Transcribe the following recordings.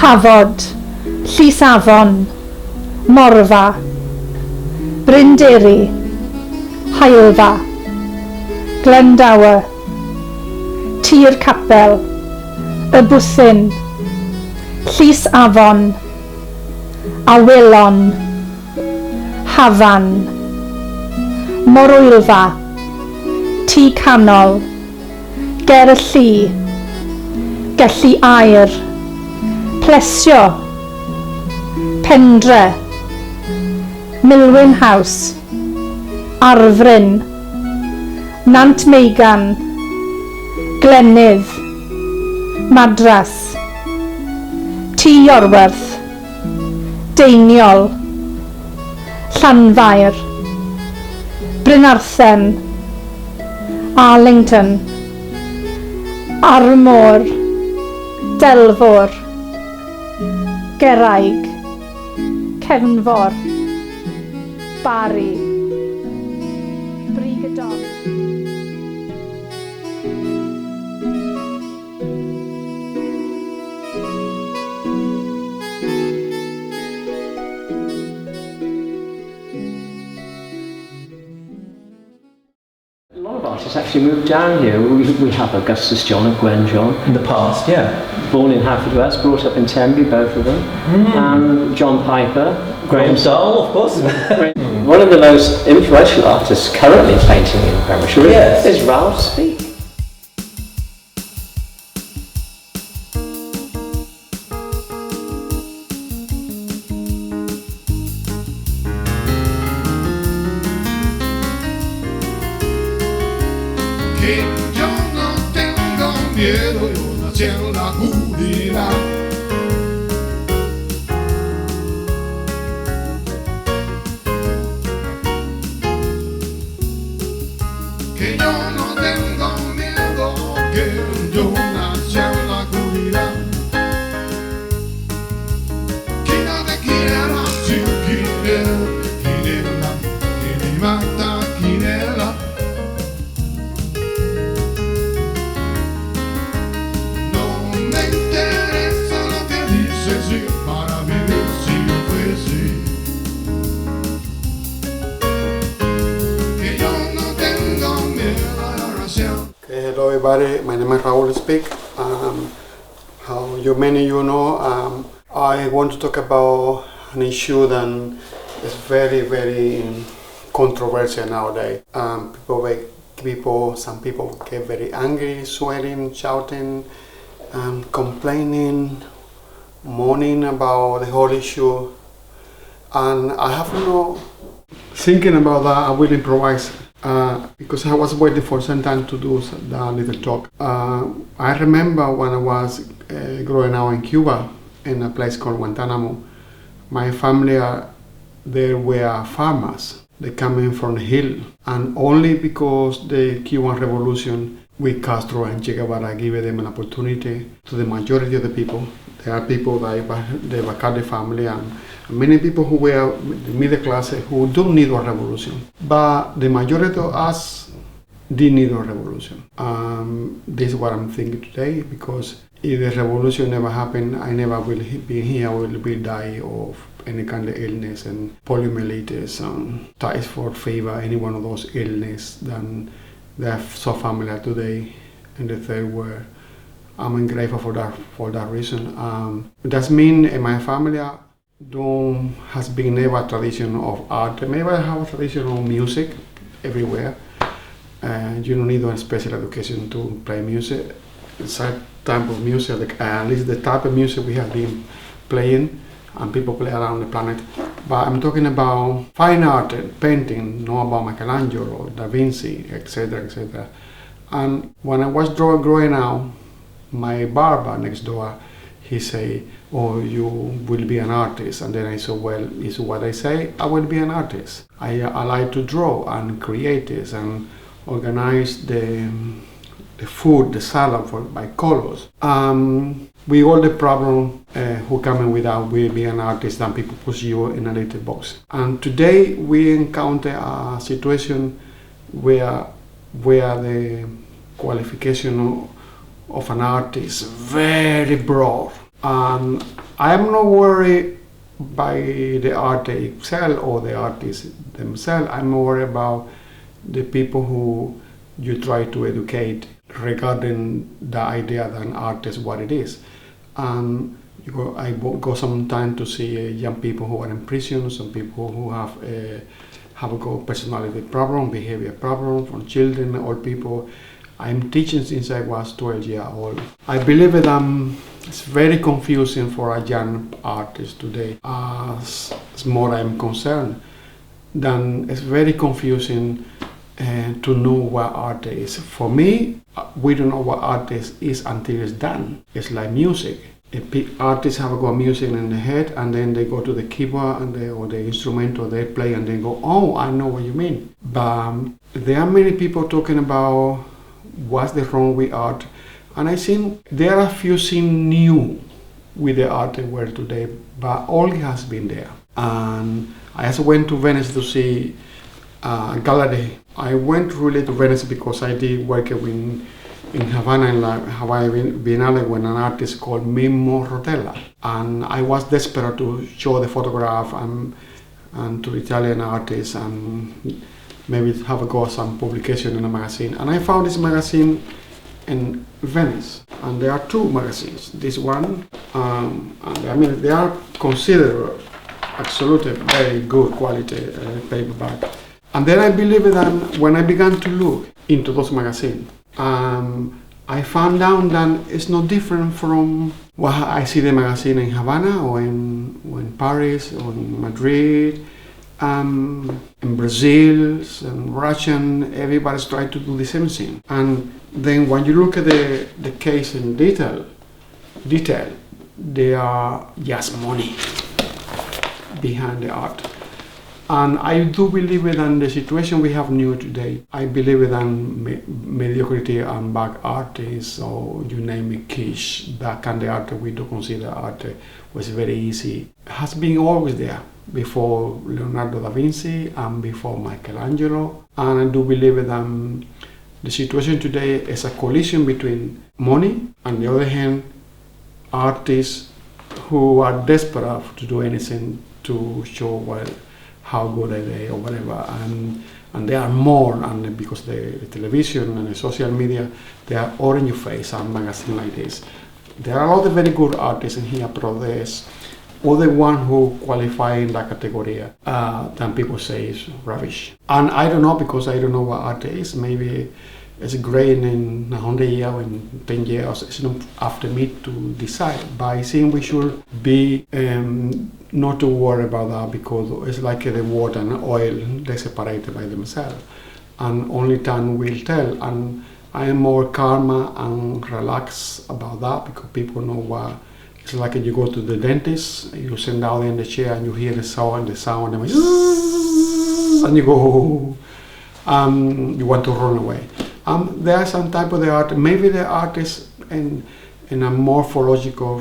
Hafod, Llysafon, Morfa, Brynderry, Haelfa, Glendower, Tir Capel, Y Bwthyn, Llys Afon, Awelon, Hafan, Morwylfa, Tŷ Canol, Ger y Llu, Gelli Aur, Plesio, Pendre, Milwyn House, Arfryn, Nant Meigan, Glenydd, Madras, Tŷ Iorwerth, Deiniol, Llanfair, Brynarthen, Arlington, Armor, Delfor, Geraig, Cefnfor, Bari, Brigadon. A lot of artists actually moved down here. We have Augustus John and Gwen John. In the past, yeah. Born in Haverfordwest, brought up in Tenby, both of them. And John Piper. Graham Stahl, of course. One of the most influential artists currently painting in Pembrokeshire is Ralph Speake. Que yo no tengo miedo, yo nací en la jungla. Que yo no tengo miedo, que yo nací en la jungla. Que no te quiera sin querer, quererla, que me mata, quererla. Hello everybody, my name is Raul Speake. How many of you know, I want to talk about an issue that is very controversial nowadays. Some people get very angry, swearing, shouting, complaining, moaning about the whole issue. And I have no thinking about that. I will improvise. Because I was waiting for some time to do that little talk. I remember when I was growing up in Cuba, in a place called Guantanamo. My family, they were farmers. They come in from the hill. And only because the Cuban Revolution, with Castro and Che Guevara gave them an opportunity to the majority of the people, There are people like the Bacardi family and many people who were the middle class who don't need a revolution. But the majority of us did need a revolution. This is what I'm thinking today, because if the revolution never happened, I never will be here, I will be die of any kind of illness and poliomyelitis and typhoid fever, any one of those illness then they're so familiar today in the third world. I'm grateful for that reason. That means in my family has been never a tradition of art. Maybe I have a tradition of music everywhere. You don't need a special education to play music. It's a type of music, at least the type of music we have been playing and people play around the planet. But I'm talking about fine art, painting, not about Michelangelo, Da Vinci, etc., etc. And when I was growing up, my barber next door, he say, "Oh, you will be an artist." And then I said, "Well, is what I say, I will be an artist. I like to draw and create this and organize the food, the salad by colors." We all the problem who coming without we be an artist and people push you in a little box. And today we encounter a situation where the qualification of an artist is very broad. And I'm not worried by the art itself or the artists themselves. I'm more worried about the people who you try to educate regarding the idea that an art is what it is. And I go sometimes to see young people who are in prison, some people who have a personality problem, behavior problem, from children, old people. I'm teaching since I was 12 years old. I believe that it's very confusing for a young artist today. As more I'm concerned, then it's very confusing to know what art is. For me, we don't know what art is until it's done. It's like music. Artists have got music in the head and then they go to the keyboard or the instrument or they play and they go, "Oh, I know what you mean." But there are many people talking about what's the wrong with art. And I think there are a few things new with the art world today, but all has been there. And I also went to Venice to see a gallery. I went really to Venice because I did work in Havana, in Hawaii Biennale, when an artist called Mimmo Rotella. And I was desperate to show the photograph and to Italian artists and maybe have got some publication in a magazine. And I found this magazine in Venice. And there are two magazines. This one, and I mean, they are considered absolutely very good quality paperback. And then I believe that when I began to look into those magazines, I found out that it's not different from what I see the magazine in Havana or in Paris or in Madrid, in Brazil, and Russian. Everybody's trying to do the same thing. And then when you look at the case in detail, there are just money behind the art. And I do believe in the situation we have new today. I believe in mediocrity and bad artists, or you name it, kitsch. That kind of art we do consider art was very easy. It has been always there before Leonardo da Vinci and before Michelangelo. And I do believe that the situation today is a collision between money and, on the other hand, artists who are desperate to do anything to show how good are they or whatever, and they are more, and because the television and the social media, they are all in your face and magazine like this. There are a lot of very good artists in here, but there's other one who qualify in that category than people say is rubbish. And I don't know, because I don't know what art is. Maybe it's great in 100 years or in 10 years. It's not after me to decide. But I think we should be not to worry about that, because it's like the water and oil, they separated by themselves. And only time will tell. And I am more calm and relaxed about that, because people know what. It's like you go to the dentist, you sit down in the chair and you hear the sound, and you go, you want to run away. There are some type of the art, maybe the art is in a morphological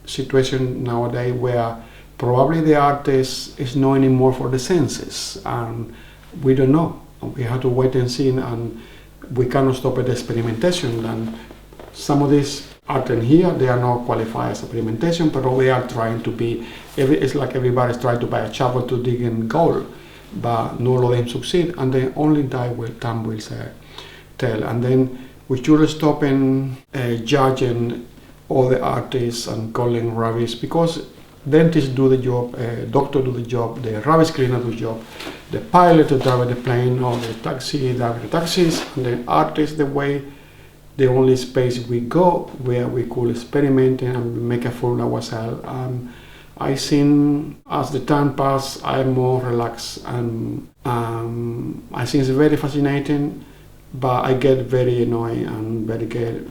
situation nowadays where probably the artist is not anymore for the senses, and we don't know. We have to wait and see, and we cannot stop at experimentation. And some of these art in here, they are not qualified as experimentation, but we are trying to be. It's like everybody's trying to buy a shovel to dig in gold, but none of them succeed, and then only time will tell. And then we should stop in judging all the artists and calling rubbish, because dentists do the job, doctor do the job, the rubbish cleaner do the job, the pilot to drive the plane, or the taxi drive the taxis, and the artist the only space we go where we could experiment and make a fool of ourselves. I think as the time passes, I'm more relaxed, and I think it's very fascinating, but I get very annoyed and very scared.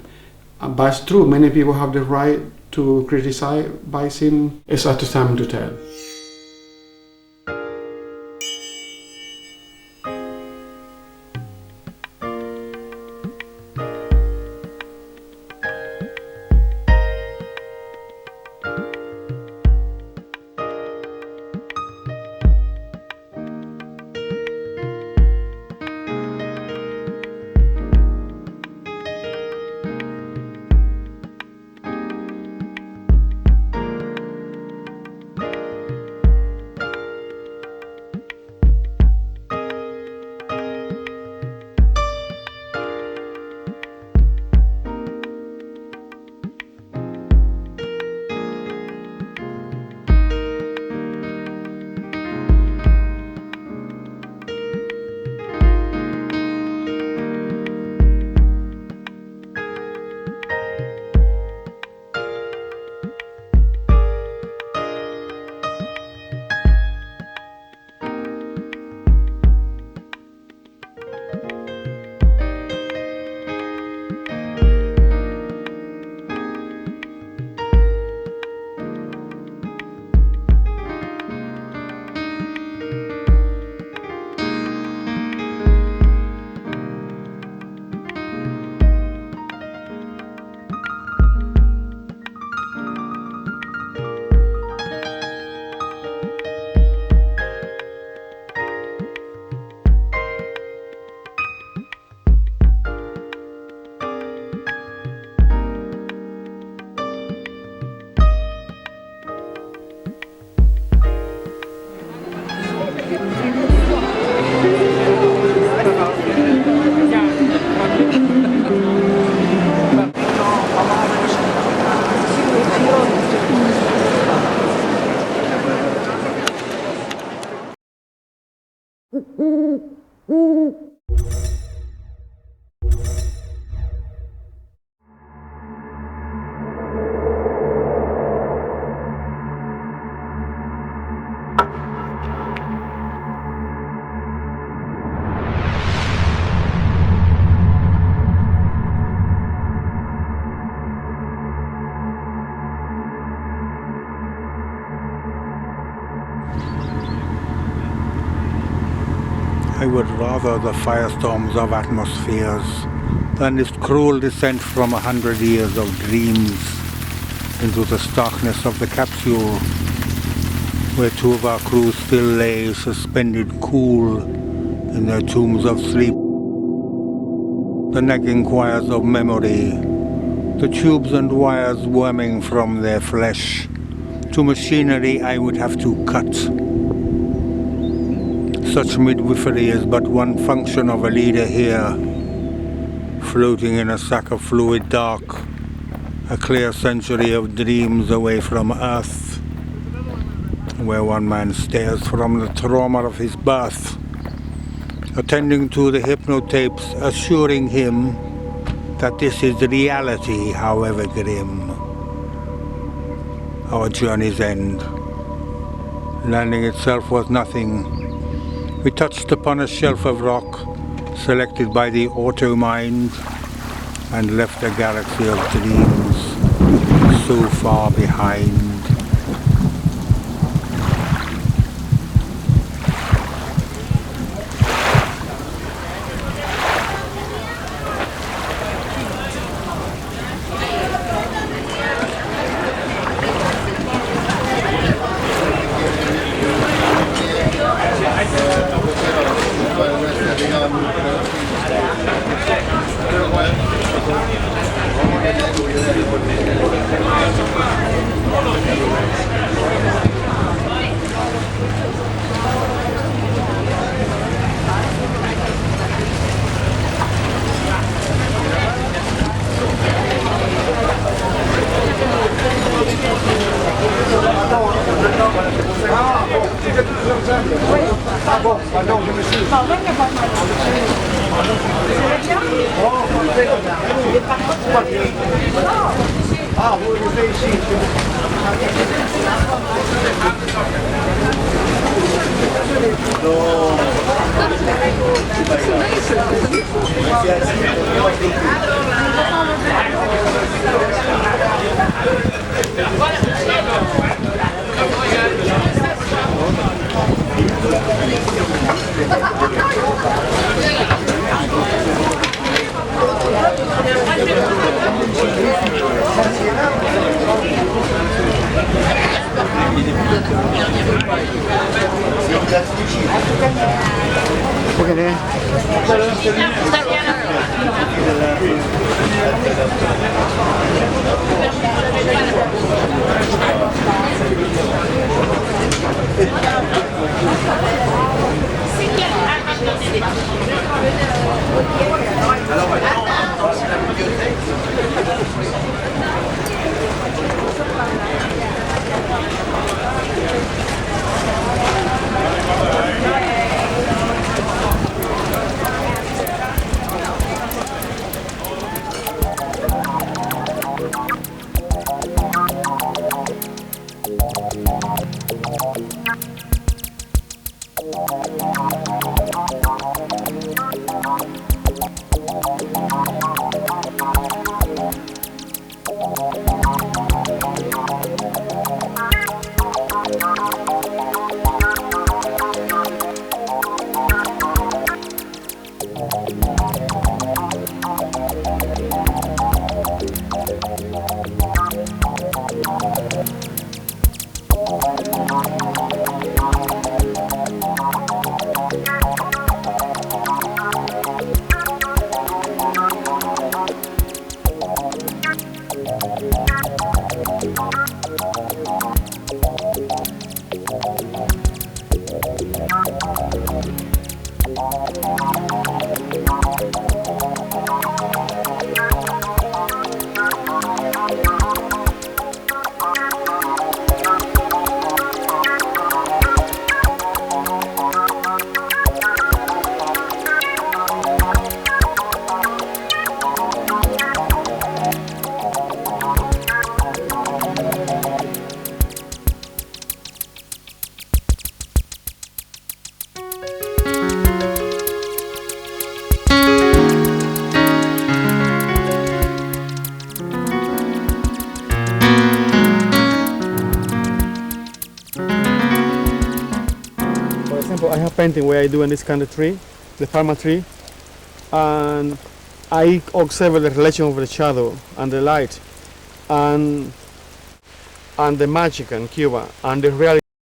But it's true, many people have the right to criticize, but I think it's at the time to tell. I would rather the firestorms of atmospheres than this cruel descent from 100 years of dreams into the starkness of the capsule, where two of our crew still lay suspended cool in their tombs of sleep. The nagging choirs of memory, the tubes and wires worming from their flesh, to machinery I would have to cut. Such midwifery is but one function of a leader here, floating in a sack of fluid dark, a clear century of dreams away from Earth, where one man stares from the trauma of his birth, attending to the hypnotapes, assuring him that this is reality, however grim. Our journey's end. Landing itself was nothing. We touched upon a shelf of rock selected by the auto mind and left a galaxy of dreams so far behind. I have painting where I do in this kind of tree, the palma tree, and I observe the relation of the shadow and the light and the magic in Cuba and the reality.